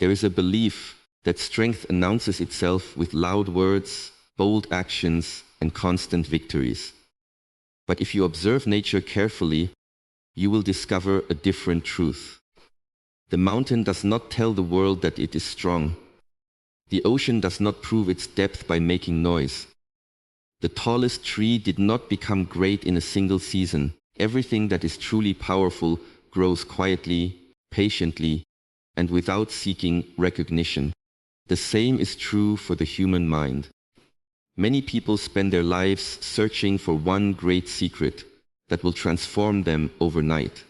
There is a belief that strength announces itself with loud words, bold actions, and constant victories. But if you observe nature carefully, you will discover a different truth. The mountain does not tell the world that it is strong. The ocean does not prove its depth by making noise. The tallest tree did not become great in a single season. Everything that is truly powerful grows quietly, patiently, and without seeking recognition. The same is true for the human mind. Many people spend their lives searching for one great secret that will transform them overnight.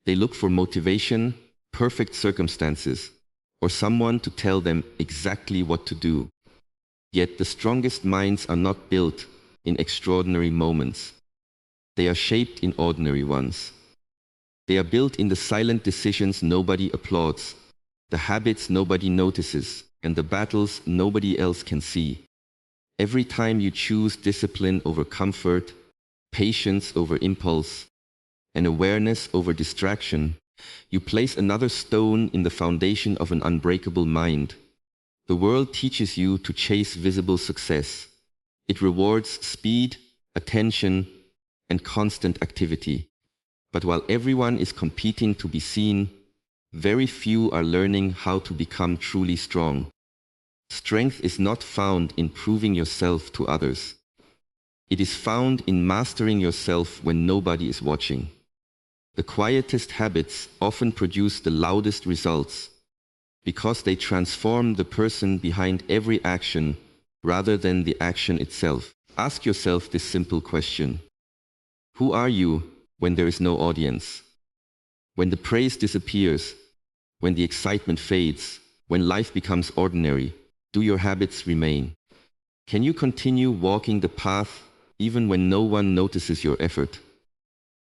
They look for motivation, perfect circumstances, or someone to tell them exactly what to do. Yet the strongest minds are not built in extraordinary moments. They are shaped in ordinary ones. They are built in the silent decisions nobody applauds, the habits nobody notices, and the battles nobody else can see. Every time you choose discipline over comfort, patience over impulse, and awareness over distraction, you place another stone in the foundation of an unbreakable mind. The world teaches you to chase visible success. It rewards speed, attention, and constant activity. But while everyone is competing to be seen, very few are learning how to become truly strong. Strength is not found in proving yourself to others. It is found in mastering yourself when nobody is watching. The quietest habits often produce the loudest results because they transform the person behind every action rather than the action itself. Ask yourself this simple question. Who are you when there is no audience? When the praise disappears, when the excitement fades, when life becomes ordinary, do your habits remain? Can you continue walking the path even when no one notices your effort?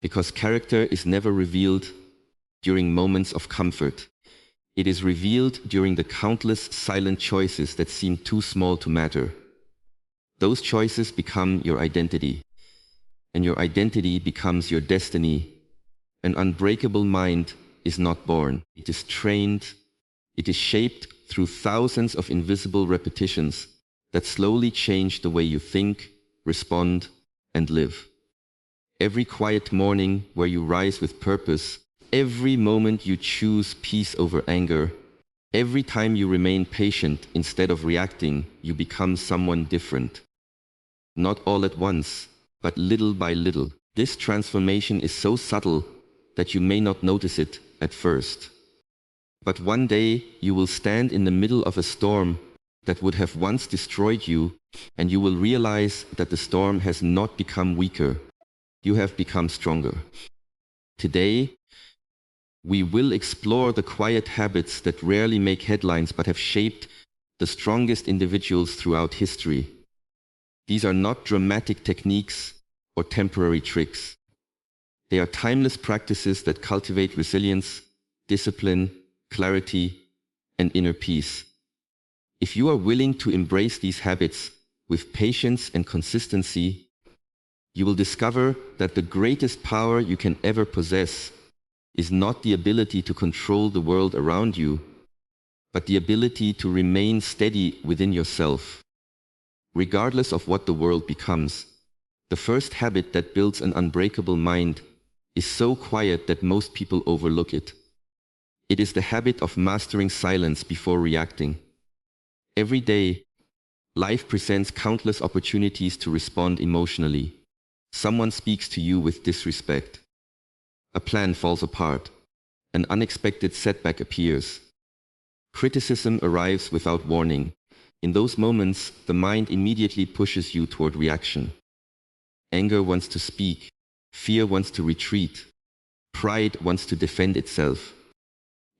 Because character is never revealed during moments of comfort. It is revealed during the countless silent choices that seem too small to matter. Those choices become your identity, and your identity becomes your destiny. An unbreakable mind is not born. It is trained. It is shaped through thousands of invisible repetitions that slowly change the way you think, respond, and live. Every quiet morning where you rise with purpose, every moment you choose peace over anger, every time you remain patient instead of reacting, you become someone different. Not all at once, but little by little. This transformation is so subtle that you may not notice it at first. But one day you will stand in the middle of a storm that would have once destroyed you, and you will realize that the storm has not become weaker. You have become stronger. Today, we will explore the quiet habits that rarely make headlines but have shaped the strongest individuals throughout history. These are not dramatic techniques or temporary tricks. They are timeless practices that cultivate resilience, discipline, clarity, and inner peace. If you are willing to embrace these habits with patience and consistency, you will discover that the greatest power you can ever possess is not the ability to control the world around you, but the ability to remain steady within yourself. Regardless of what the world becomes, the first habit that builds an unbreakable mind is so quiet that most people overlook it. It is the habit of mastering silence before reacting. Every day, life presents countless opportunities to respond emotionally. Someone speaks to you with disrespect. A plan falls apart. An unexpected setback appears. Criticism arrives without warning. In those moments, the mind immediately pushes you toward reaction. Anger wants to speak. Fear wants to retreat. Pride wants to defend itself.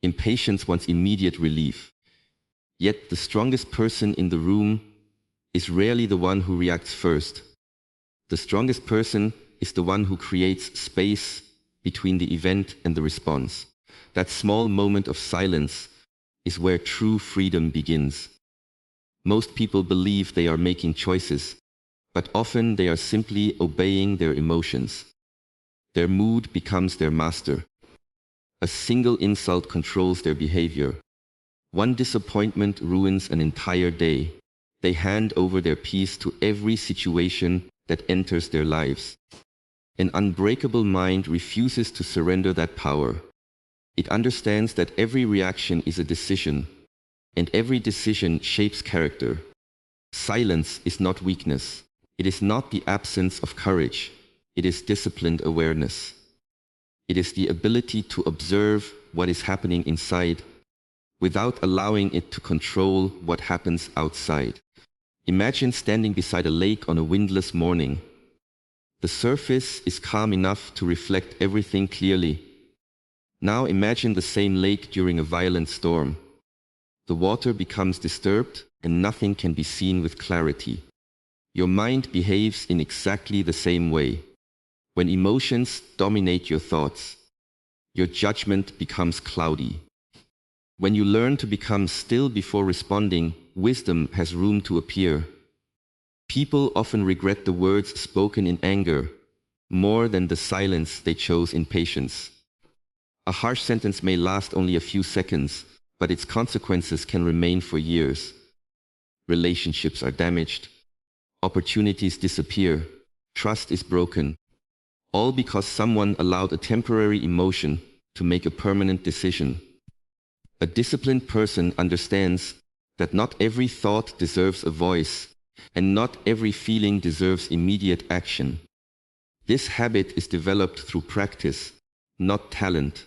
Impatience wants immediate relief. Yet the strongest person in the room is rarely the one who reacts first. The strongest person is the one who creates space between the event and the response. That small moment of silence is where true freedom begins. Most people believe they are making choices, but often they are simply obeying their emotions. Their mood becomes their master. A single insult controls their behavior. One disappointment ruins an entire day. They hand over their peace to every situation that enters their lives. An unbreakable mind refuses to surrender that power. It understands that every reaction is a decision, and every decision shapes character. Silence is not weakness. It is not the absence of courage. It is disciplined awareness. It is the ability to observe what is happening inside without allowing it to control what happens outside. Imagine standing beside a lake on a windless morning. The surface is calm enough to reflect everything clearly. Now imagine the same lake during a violent storm. The water becomes disturbed and nothing can be seen with clarity. Your mind behaves in exactly the same way. When emotions dominate your thoughts, your judgment becomes cloudy. When you learn to become still before responding, wisdom has room to appear. People often regret the words spoken in anger more than the silence they chose in patience. A harsh sentence may last only a few seconds, but its consequences can remain for years. Relationships are damaged, opportunities disappear, trust is broken, all because someone allowed a temporary emotion to make a permanent decision. A disciplined person understands that not every thought deserves a voice, and not every feeling deserves immediate action. This habit is developed through practice, not talent.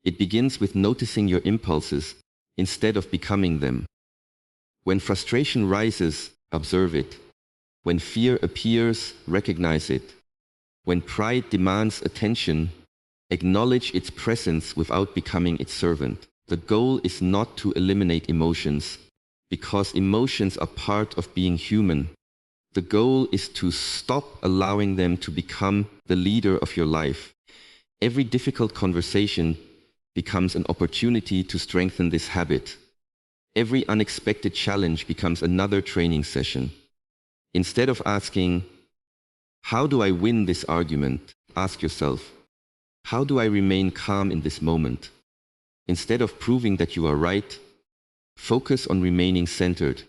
It begins with noticing your impulses instead of becoming them. When frustration rises, observe it. When fear appears, recognize it. When pride demands attention, acknowledge its presence without becoming its servant. The goal is not to eliminate emotions, because emotions are part of being human. The goal is to stop allowing them to become the leader of your life. Every difficult conversation becomes an opportunity to strengthen this habit. Every unexpected challenge becomes another training session. Instead of asking, "How do I win this argument?" ask yourself, "How do I remain calm in this moment?" Instead of proving that you are right, focus on remaining centered.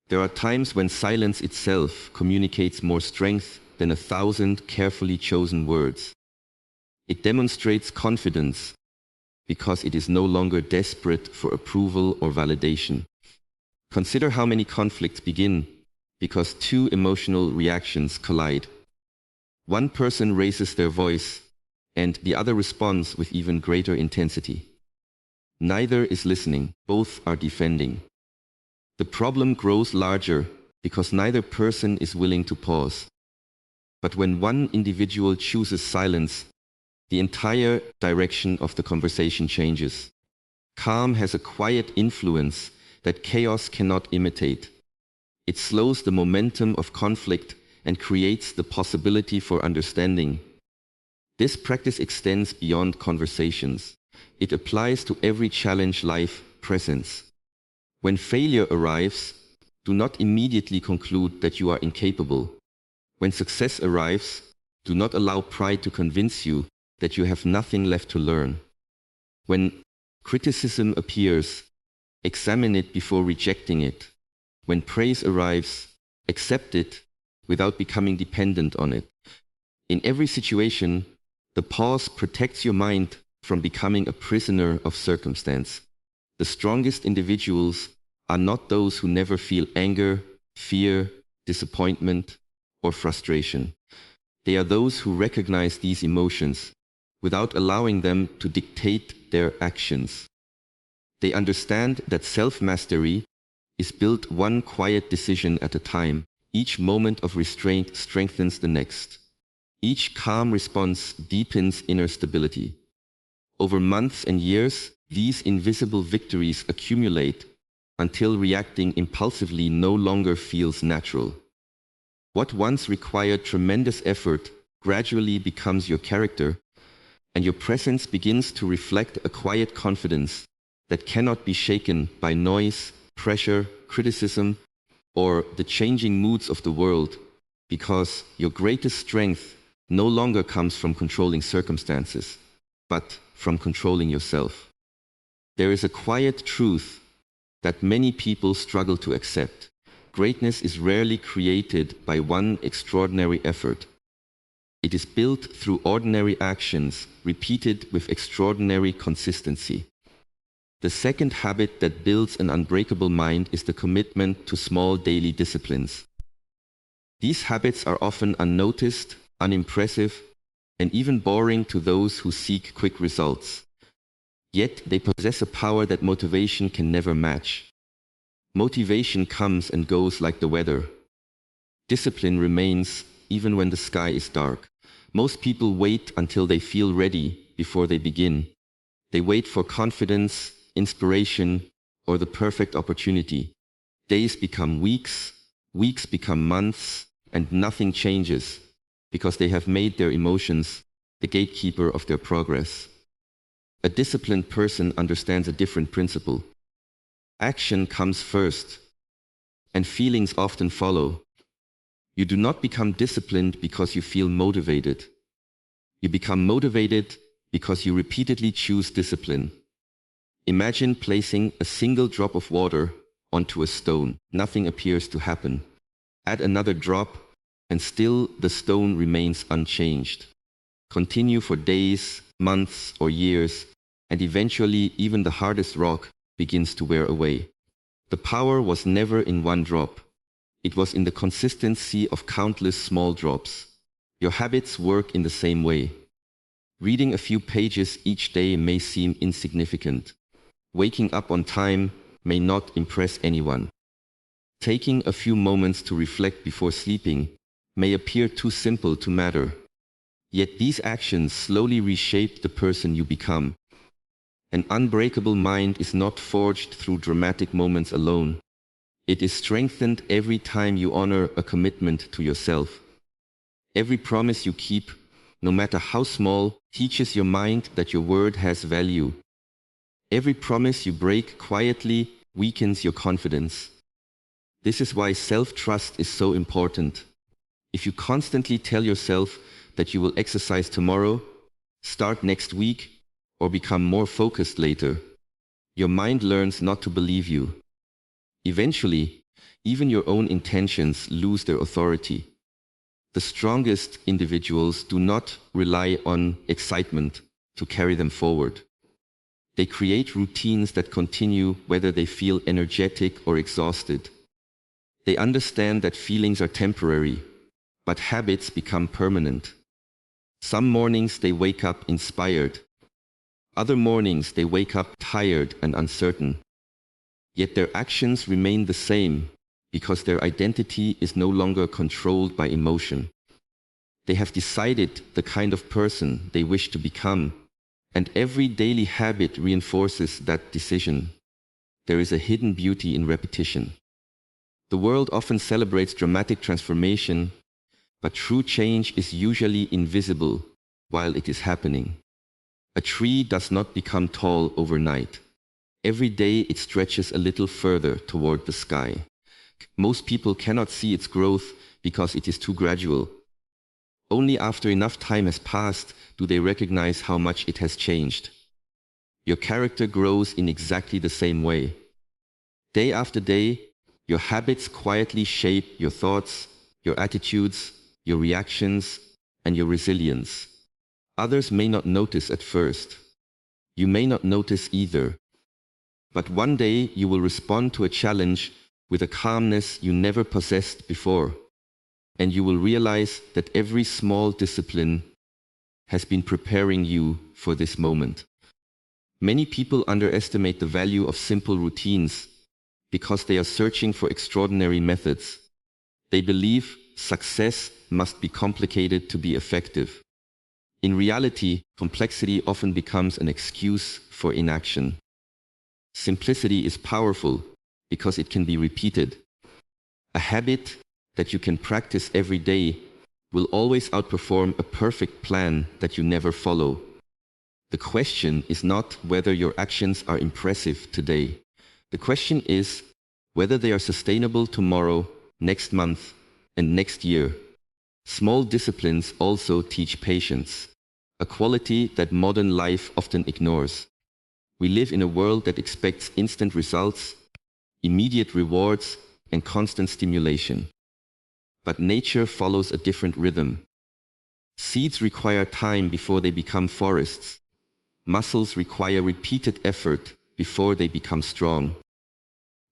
There are times when silence itself communicates more strength than 1,000 carefully chosen words. It demonstrates confidence because it is no longer desperate for approval or validation. Consider how many conflicts begin because two emotional reactions collide. One person raises their voice and the other responds with even greater intensity. Neither is listening, both are defending. The problem grows larger because neither person is willing to pause. But when one individual chooses silence, the entire direction of the conversation changes. Calm has a quiet influence that chaos cannot imitate. It slows the momentum of conflict and creates the possibility for understanding. This practice extends beyond conversations. It applies to every challenge life presents. When failure arrives, do not immediately conclude that you are incapable. When success arrives, do not allow pride to convince you that you have nothing left to learn. When criticism appears, examine it before rejecting it. When praise arrives, accept it without becoming dependent on it. In every situation, the pause protects your mind from becoming a prisoner of circumstance. The strongest individuals are not those who never feel anger, fear, disappointment, or frustration. They are those who recognize these emotions without allowing them to dictate their actions. They understand that self-mastery is built one quiet decision at a time. Each moment of restraint strengthens the next. Each calm response deepens inner stability. Over months and years, these invisible victories accumulate until reacting impulsively no longer feels natural. What once required tremendous effort gradually becomes your character, and your presence begins to reflect a quiet confidence that cannot be shaken by noise, pressure, criticism, or the changing moods of the world, because your greatest strength no longer comes from controlling circumstances, but from controlling yourself. There is a quiet truth that many people struggle to accept. Greatness is rarely created by one extraordinary effort. It is built through ordinary actions, repeated with extraordinary consistency. The second habit that builds an unbreakable mind is the commitment to small daily disciplines. These habits are often unnoticed, unimpressive, and even boring to those who seek quick results. Yet they possess a power that motivation can never match. Motivation comes and goes like the weather. Discipline remains even when the sky is dark. Most people wait until they feel ready before they begin. They wait for confidence, inspiration, or the perfect opportunity. Days become weeks, weeks become months, and nothing changes because they have made their emotions the gatekeeper of their progress. A disciplined person understands a different principle. Action comes first, and feelings often follow. You do not become disciplined because you feel motivated. You become motivated because you repeatedly choose discipline. Imagine placing a single drop of water onto a stone. Nothing appears to happen. Add another drop, and still the stone remains unchanged. Continue for days, months, or years, and eventually even the hardest rock begins to wear away. The power was never in one drop. It was in the consistency of countless small drops. Your habits work in the same way. Reading a few pages each day may seem insignificant. Waking up on time may not impress anyone. Taking a few moments to reflect before sleeping may appear too simple to matter. Yet these actions slowly reshape the person you become. An unbreakable mind is not forged through dramatic moments alone. It is strengthened every time you honor a commitment to yourself. Every promise you keep, no matter how small, teaches your mind that your word has value. Every promise you break quietly weakens your confidence. This is why self-trust is so important. If you constantly tell yourself that you will exercise tomorrow, start next week, or become more focused later, your mind learns not to believe you. Eventually, even your own intentions lose their authority. The strongest individuals do not rely on excitement to carry them forward. They create routines that continue whether they feel energetic or exhausted. They understand that feelings are temporary, but habits become permanent. Some mornings they wake up inspired. Other mornings they wake up tired and uncertain. Yet their actions remain the same because their identity is no longer controlled by emotion. They have decided the kind of person they wish to become, and every daily habit reinforces that decision. There is a hidden beauty in repetition. The world often celebrates dramatic transformation, but true change is usually invisible while it is happening. A tree does not become tall overnight. Every day it stretches a little further toward the sky. Most people cannot see its growth because it is too gradual. Only after enough time has passed do they recognize how much it has changed. Your character grows in exactly the same way. Day after day, your habits quietly shape your thoughts, your attitudes, your reactions, and your resilience. Others may not notice at first. You may not notice either. But one day you will respond to a challenge with a calmness you never possessed before. And you will realize that every small discipline has been preparing you for this moment. Many people underestimate the value of simple routines because they are searching for extraordinary methods. They believe success must be complicated to be effective. In reality, complexity often becomes an excuse for inaction. Simplicity is powerful because it can be repeated. A habit that you can practice every day will always outperform a perfect plan that you never follow. The question is not whether your actions are impressive today. The question is whether they are sustainable tomorrow, next month, and next year. Small disciplines also teach patience, a quality that modern life often ignores. We live in a world that expects instant results, immediate rewards, and constant stimulation. But nature follows a different rhythm. Seeds require time before they become forests. Muscles require repeated effort before they become strong.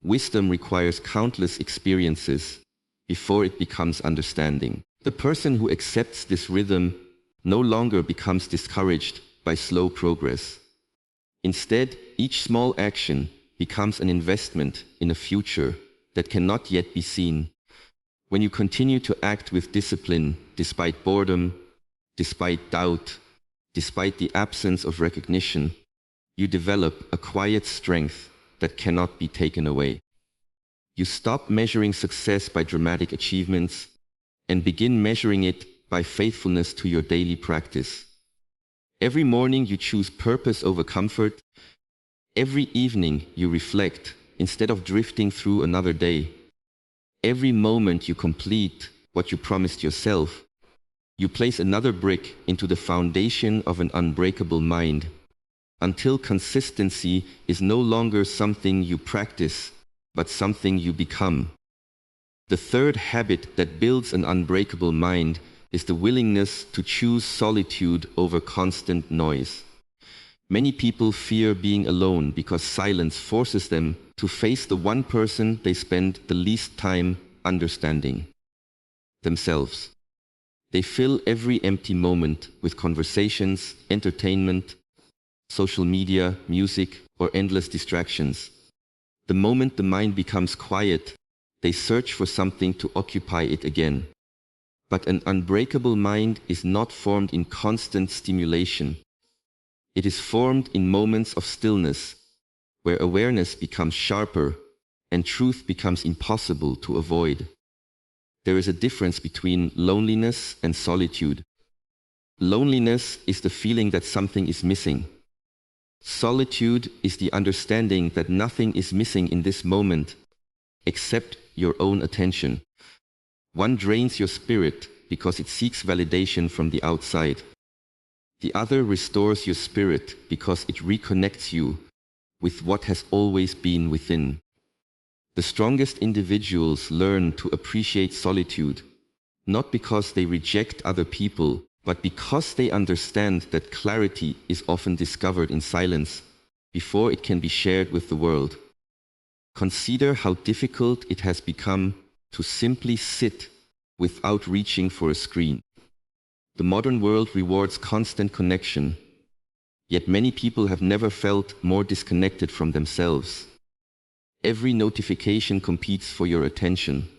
Wisdom requires countless experiences before it becomes understanding. The person who accepts this rhythm no longer becomes discouraged by slow progress. Instead, each small action becomes an investment in a future that cannot yet be seen. When you continue to act with discipline, despite boredom, despite doubt, despite the absence of recognition, you develop a quiet strength that cannot be taken away. You stop measuring success by dramatic achievements and begin measuring it by faithfulness to your daily practice. Every morning you choose purpose over comfort. Every evening you reflect instead of drifting through another day. Every moment you complete what you promised yourself. You place another brick into the foundation of an unbreakable mind, until consistency is no longer something you practice, but something you become. The third habit that builds an unbreakable mind is the willingness to choose solitude over constant noise. Many people fear being alone because silence forces them to face the one person they spend the least time understanding: themselves. They fill every empty moment with conversations, entertainment, social media, music, or endless distractions. The moment the mind becomes quiet, they search for something to occupy it again. But an unbreakable mind is not formed in constant stimulation. It is formed in moments of stillness, where awareness becomes sharper and truth becomes impossible to avoid. There is a difference between loneliness and solitude. Loneliness is the feeling that something is missing. Solitude is the understanding that nothing is missing in this moment except your own attention. One drains your spirit because it seeks validation from the outside. The other restores your spirit because it reconnects you with what has always been within. The strongest individuals learn to appreciate solitude, not because they reject other people, but because they understand that clarity is often discovered in silence before it can be shared with the world. Consider how difficult it has become to simply sit without reaching for a screen. The modern world rewards constant connection, yet many people have never felt more disconnected from themselves. Every notification competes for your attention.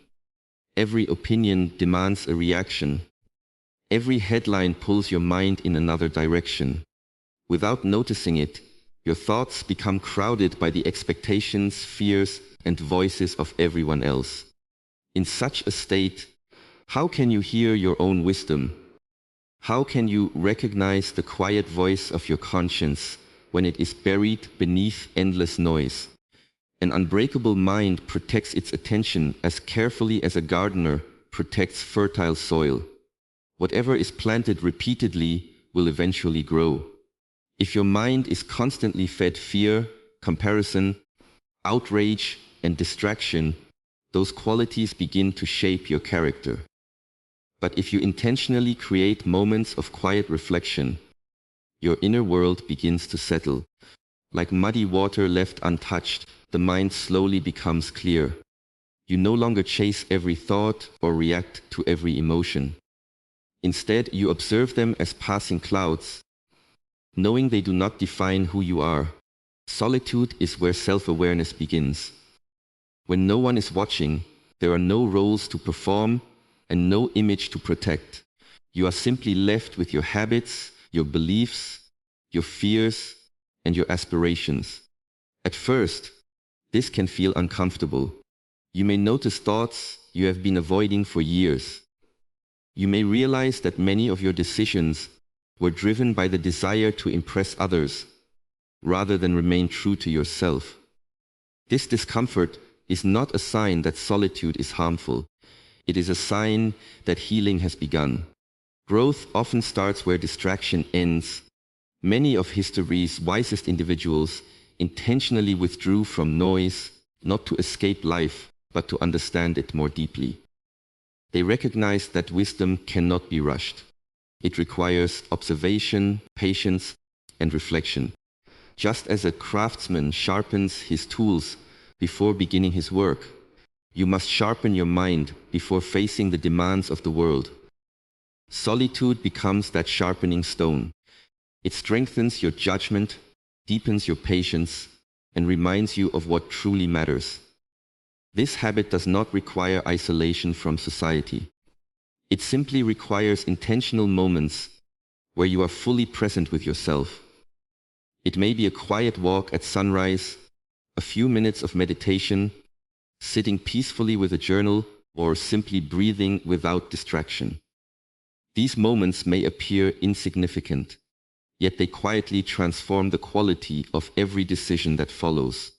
Every opinion demands a reaction. Every headline pulls your mind in another direction. Without noticing it, your thoughts become crowded by the expectations, fears, and voices of everyone else. In such a state, how can you hear your own wisdom? How can you recognize the quiet voice of your conscience when it is buried beneath endless noise? An unbreakable mind protects its attention as carefully as a gardener protects fertile soil. Whatever is planted repeatedly will eventually grow. If your mind is constantly fed fear, comparison, outrage, and distraction, those qualities begin to shape your character. But if you intentionally create moments of quiet reflection, your inner world begins to settle. Like muddy water left untouched, the mind slowly becomes clear. You no longer chase every thought or react to every emotion. Instead, you observe them as passing clouds, knowing they do not define who you are. Solitude is where self-awareness begins. When no one is watching, there are no roles to perform and no image to protect. You are simply left with your habits, your beliefs, your fears, and your aspirations. At first, this can feel uncomfortable. You may notice thoughts you have been avoiding for years. You may realize that many of your decisions were driven by the desire to impress others, rather than remain true to yourself. This discomfort is not a sign that solitude is harmful. It is a sign that healing has begun. Growth often starts where distraction ends. Many of history's wisest individuals intentionally withdrew from noise, not to escape life, but to understand it more deeply. They recognize that wisdom cannot be rushed. It requires observation, patience, and reflection. Just as a craftsman sharpens his tools before beginning his work, you must sharpen your mind before facing the demands of the world. Solitude becomes that sharpening stone. It strengthens your judgment, deepens your patience, and reminds you of what truly matters. This habit does not require isolation from society. It simply requires intentional moments where you are fully present with yourself. It may be a quiet walk at sunrise, a few minutes of meditation, sitting peacefully with a journal, or simply breathing without distraction. These moments may appear insignificant, yet they quietly transform the quality of every decision that follows.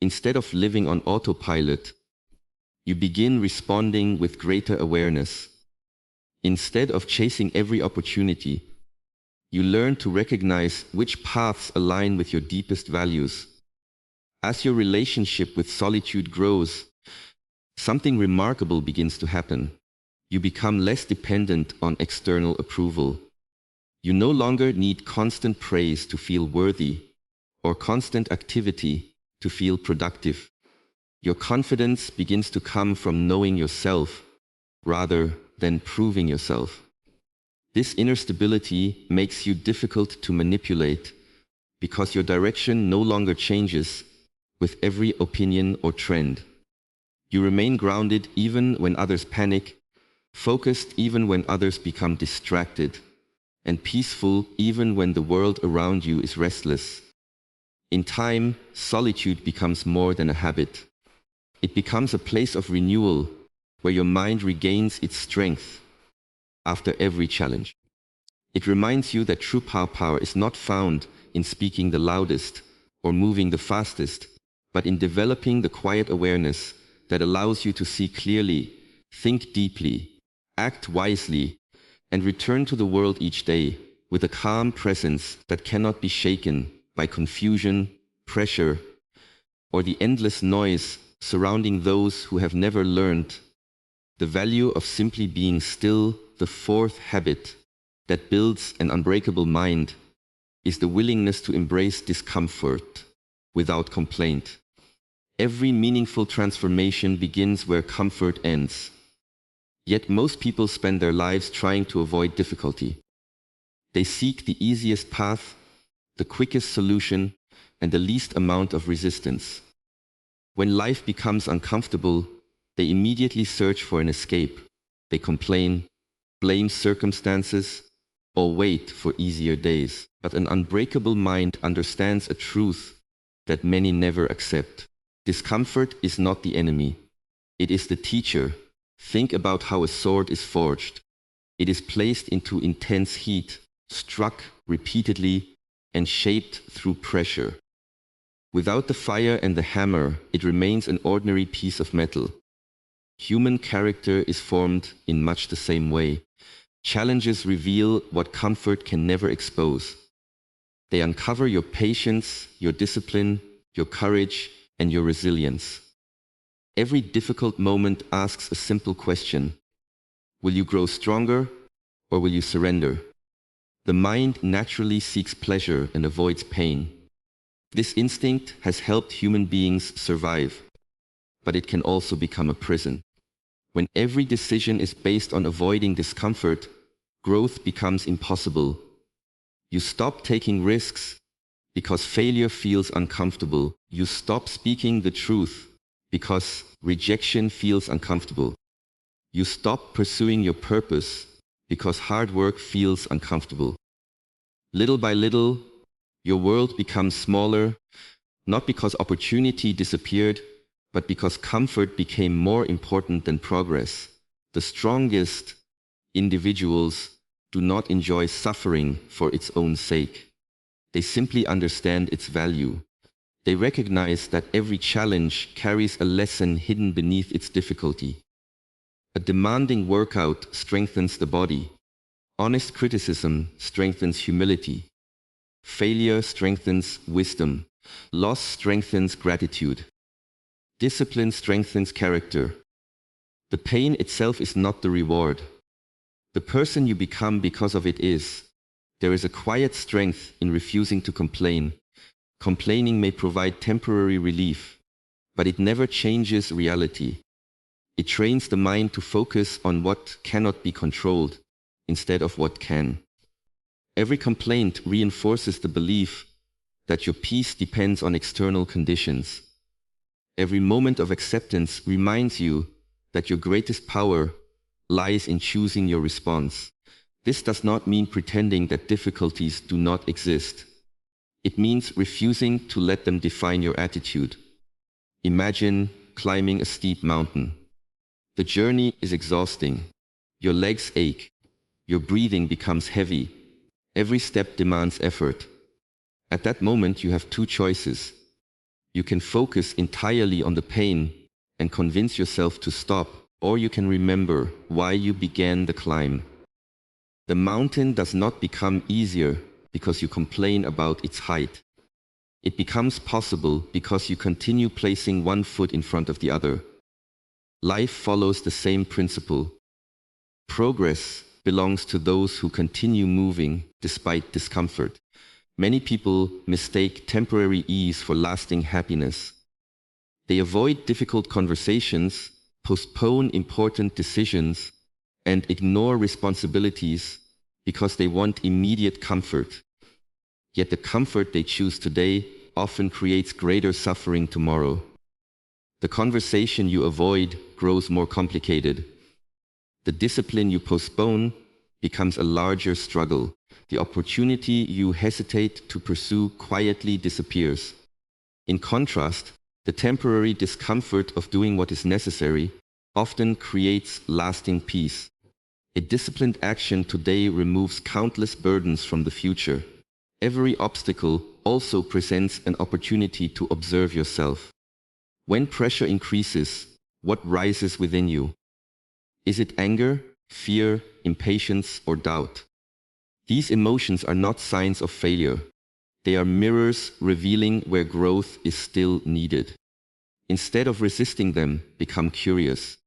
Instead of living on autopilot, you begin responding with greater awareness. Instead of chasing every opportunity, you learn to recognize which paths align with your deepest values. As your relationship with solitude grows, something remarkable begins to happen. You become less dependent on external approval. You no longer need constant praise to feel worthy, or constant activity to feel productive. Your confidence begins to come from knowing yourself rather than proving yourself. This inner stability makes you difficult to manipulate because your direction no longer changes with every opinion or trend. You remain grounded even when others panic, focused even when others become distracted, and peaceful even when the world around you is restless. In time, solitude becomes more than a habit. It becomes a place of renewal where your mind regains its strength after every challenge. It reminds you that true power is not found in speaking the loudest or moving the fastest, but in developing the quiet awareness that allows you to see clearly, think deeply, act wisely, and return to the world each day with a calm presence that cannot be shaken by confusion, pressure, or the endless noise surrounding those who have never learned the value of simply being still. The fourth habit that builds an unbreakable mind is the willingness to embrace discomfort without complaint. Every meaningful transformation begins where comfort ends. Yet most people spend their lives trying to avoid difficulty. They seek the easiest path, the quickest solution, and the least amount of resistance. When life becomes uncomfortable, they immediately search for an escape. They complain, blame circumstances, or wait for easier days. But an unbreakable mind understands a truth that many never accept. Discomfort is not the enemy. It is the teacher. Think about how a sword is forged. It is placed into intense heat, struck repeatedly, and shaped through pressure. Without the fire and the hammer, it remains an ordinary piece of metal. Human character is formed in much the same way. Challenges reveal what comfort can never expose. They uncover your patience, your discipline, your courage, and your resilience. Every difficult moment asks a simple question. Will you grow stronger, or will you surrender? The mind naturally seeks pleasure and avoids pain. This instinct has helped human beings survive, but it can also become a prison. When every decision is based on avoiding discomfort, growth becomes impossible. You stop taking risks because failure feels uncomfortable. You stop speaking the truth because rejection feels uncomfortable. You stop pursuing your purpose because hard work feels uncomfortable. Little by little, your world becomes smaller, not because opportunity disappeared, but because comfort became more important than progress. The strongest individuals do not enjoy suffering for its own sake. They simply understand its value. They recognize that every challenge carries a lesson hidden beneath its difficulty. A demanding workout strengthens the body. Honest criticism strengthens humility. Failure strengthens wisdom. Loss strengthens gratitude. Discipline strengthens character. The pain itself is not the reward. The person you become because of it is. There is a quiet strength in refusing to complain. Complaining may provide temporary relief, but it never changes reality. It trains the mind to focus on what cannot be controlled instead of what can. Every complaint reinforces the belief that your peace depends on external conditions. Every moment of acceptance reminds you that your greatest power lies in choosing your response. This does not mean pretending that difficulties do not exist. It means refusing to let them define your attitude. Imagine climbing a steep mountain. The journey is exhausting. Your legs ache. Your breathing becomes heavy. Every step demands effort. At that moment, you have two choices. You can focus entirely on the pain and convince yourself to stop, or you can remember why you began the climb. The mountain does not become easier because you complain about its height. It becomes possible because you continue placing one foot in front of the other. Life follows the same principle. Progress belongs to those who continue moving despite discomfort. Many people mistake temporary ease for lasting happiness. They avoid difficult conversations, postpone important decisions, and ignore responsibilities because they want immediate comfort. Yet the comfort they choose today often creates greater suffering tomorrow. The conversation you avoid grows more complicated. The discipline you postpone becomes a larger struggle. The opportunity you hesitate to pursue quietly disappears. In contrast, the temporary discomfort of doing what is necessary often creates lasting peace. A disciplined action today removes countless burdens from the future. Every obstacle also presents an opportunity to observe yourself. When pressure increases, what rises within you? Is it anger, fear, impatience, or doubt? These emotions are not signs of failure. They are mirrors revealing where growth is still needed. Instead of resisting them, become curious.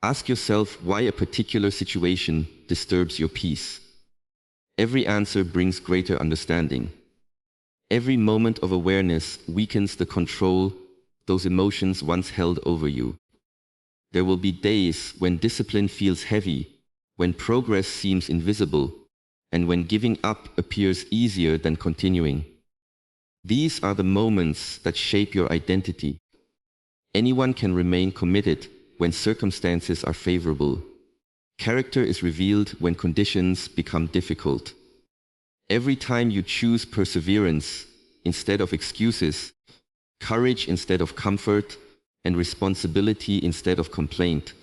Ask yourself why a particular situation disturbs your peace. Every answer brings greater understanding. Every moment of awareness weakens the control those emotions once held over you. There will be days when discipline feels heavy, when progress seems invisible, and when giving up appears easier than continuing. These are the moments that shape your identity. Anyone can remain committed when circumstances are favorable. Character is revealed when conditions become difficult. Every time you choose perseverance instead of excuses, courage instead of comfort, and responsibility instead of complaint,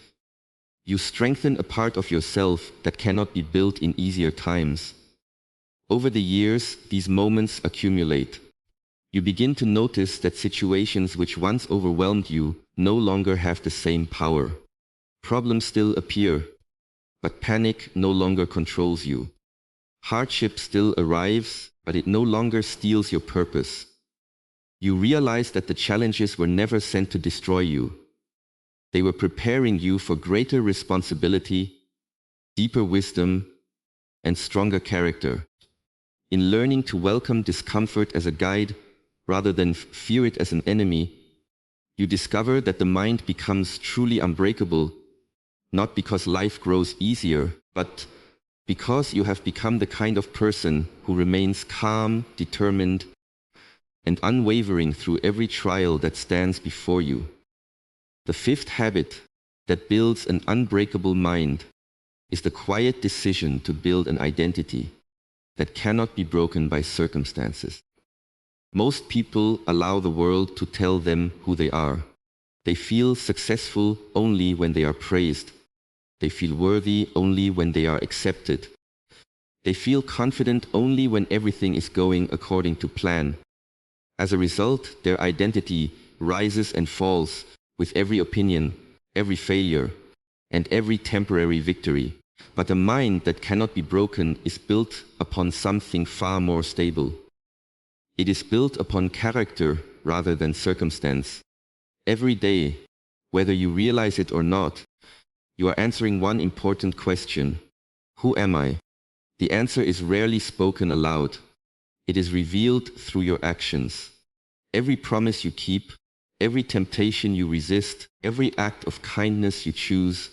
you strengthen a part of yourself that cannot be built in easier times. Over the years, these moments accumulate. You begin to notice that situations which once overwhelmed you no longer have the same power. Problems still appear, but panic no longer controls you. Hardship still arrives, but it no longer steals your purpose. You realize that the challenges were never sent to destroy you. They were preparing you for greater responsibility, deeper wisdom, and stronger character. In learning to welcome discomfort as a guide rather than fear it as an enemy, you discover that the mind becomes truly unbreakable, not because life grows easier, but because you have become the kind of person who remains calm, determined, and unwavering through every trial that stands before you. The fifth habit that builds an unbreakable mind is the quiet decision to build an identity that cannot be broken by circumstances. Most people allow the world to tell them who they are. They feel successful only when they are praised. They feel worthy only when they are accepted. They feel confident only when everything is going according to plan. As a result, their identity rises and falls with every opinion, every failure, and every temporary victory. But a mind that cannot be broken is built upon something far more stable. It is built upon character rather than circumstance. Every day, whether you realize it or not, you are answering one important question. Who am I? The answer is rarely spoken aloud. It is revealed through your actions. Every promise you keep, every temptation you resist, every act of kindness you choose,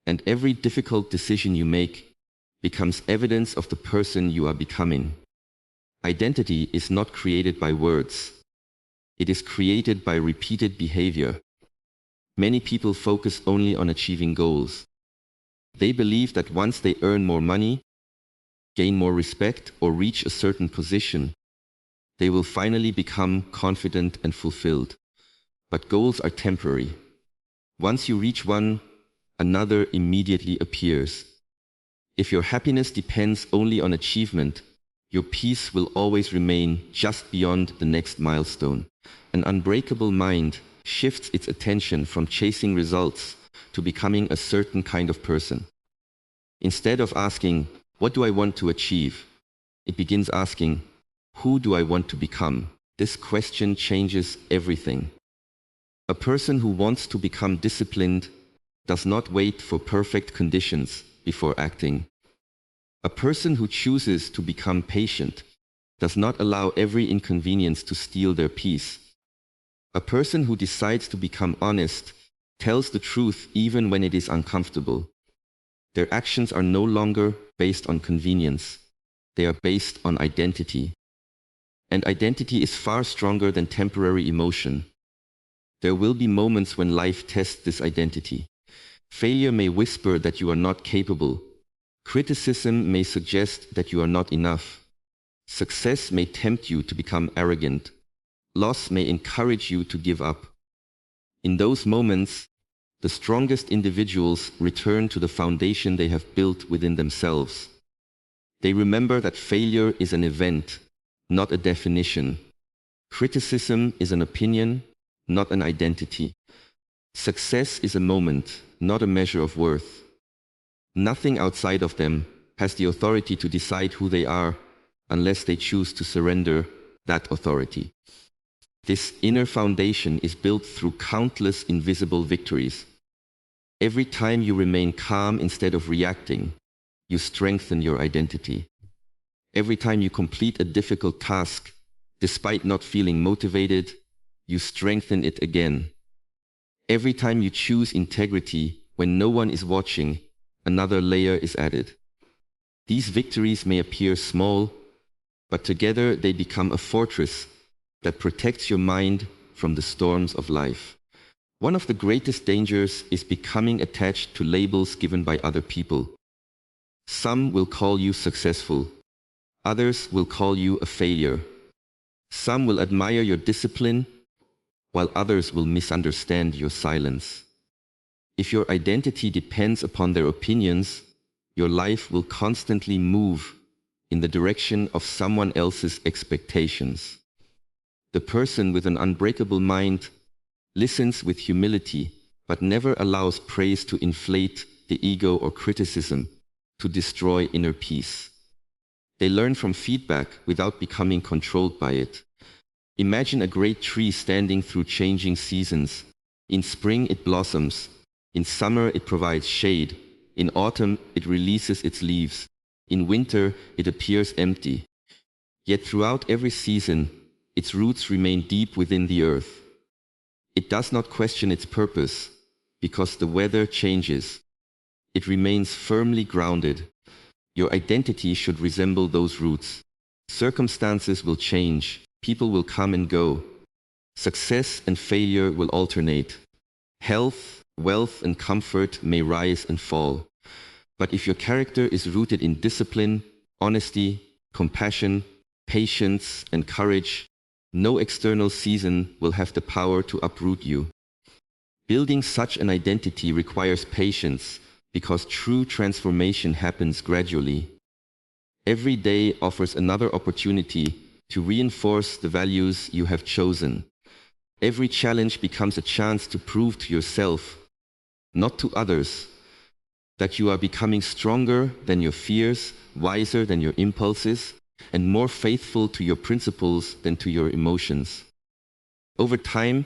and every difficult decision you make becomes evidence of the person you are becoming. Identity is not created by words. It is created by repeated behavior. Many people focus only on achieving goals. They believe that once they earn more money, gain more respect, or reach a certain position, they will finally become confident and fulfilled. But goals are temporary. Once you reach one, another immediately appears. If your happiness depends only on achievement, your peace will always remain just beyond the next milestone. An unbreakable mind shifts its attention from chasing results to becoming a certain kind of person. Instead of asking, "What do I want to achieve?" it begins asking, "Who do I want to become?" This question changes everything. A person who wants to become disciplined does not wait for perfect conditions before acting. A person who chooses to become patient does not allow every inconvenience to steal their peace. A person who decides to become honest tells the truth even when it is uncomfortable. Their actions are no longer based on convenience. They are based on identity. And identity is far stronger than temporary emotion. There will be moments when life tests this identity. Failure may whisper that you are not capable. Criticism may suggest that you are not enough. Success may tempt you to become arrogant. Loss may encourage you to give up. In those moments, the strongest individuals return to the foundation they have built within themselves. They remember that failure is an event, not a definition. Criticism is an opinion, not an identity. Success is a moment, not a measure of worth. Nothing outside of them has the authority to decide who they are unless they choose to surrender that authority. This inner foundation is built through countless invisible victories. Every time you remain calm instead of reacting, you strengthen your identity. Every time you complete a difficult task, despite not feeling motivated, you strengthen it again. Every time you choose integrity when no one is watching, another layer is added. These victories may appear small, but together they become a fortress that protects your mind from the storms of life. One of the greatest dangers is becoming attached to labels given by other people. Some will call you successful. Others will call you a failure. Some will admire your discipline, while others will misunderstand your silence. If your identity depends upon their opinions, your life will constantly move in the direction of someone else's expectations. The person with an unbreakable mind listens with humility, but never allows praise to inflate the ego or criticism to destroy inner peace. They learn from feedback without becoming controlled by it. Imagine a great tree standing through changing seasons. In spring it blossoms. In summer it provides shade. In autumn it releases its leaves. In winter it appears empty. Yet throughout every season, its roots remain deep within the earth. It does not question its purpose, because the weather changes. It remains firmly grounded. Your identity should resemble those roots. Circumstances will change. People will come and go. Success and failure will alternate. Health, wealth, and comfort may rise and fall. But if your character is rooted in discipline, honesty, compassion, patience, and courage, no external season will have the power to uproot you. Building such an identity requires patience, because true transformation happens gradually. Every day offers another opportunity to reinforce the values you have chosen. Every challenge becomes a chance to prove to yourself, not to others, that you are becoming stronger than your fears, wiser than your impulses, and more faithful to your principles than to your emotions. Over time,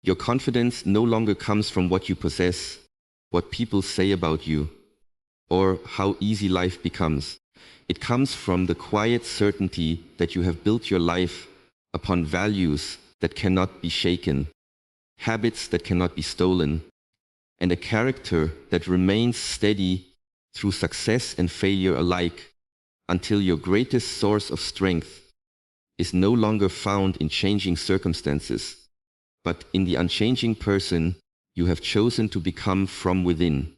Your confidence no longer comes from what you possess, what people say about you, or how easy life becomes. It comes from the quiet certainty that you have built your life upon values that cannot be shaken, habits that cannot be stolen, and a character that remains steady through success and failure alike, until your greatest source of strength is no longer found in changing circumstances, but in the unchanging person you have chosen to become from within.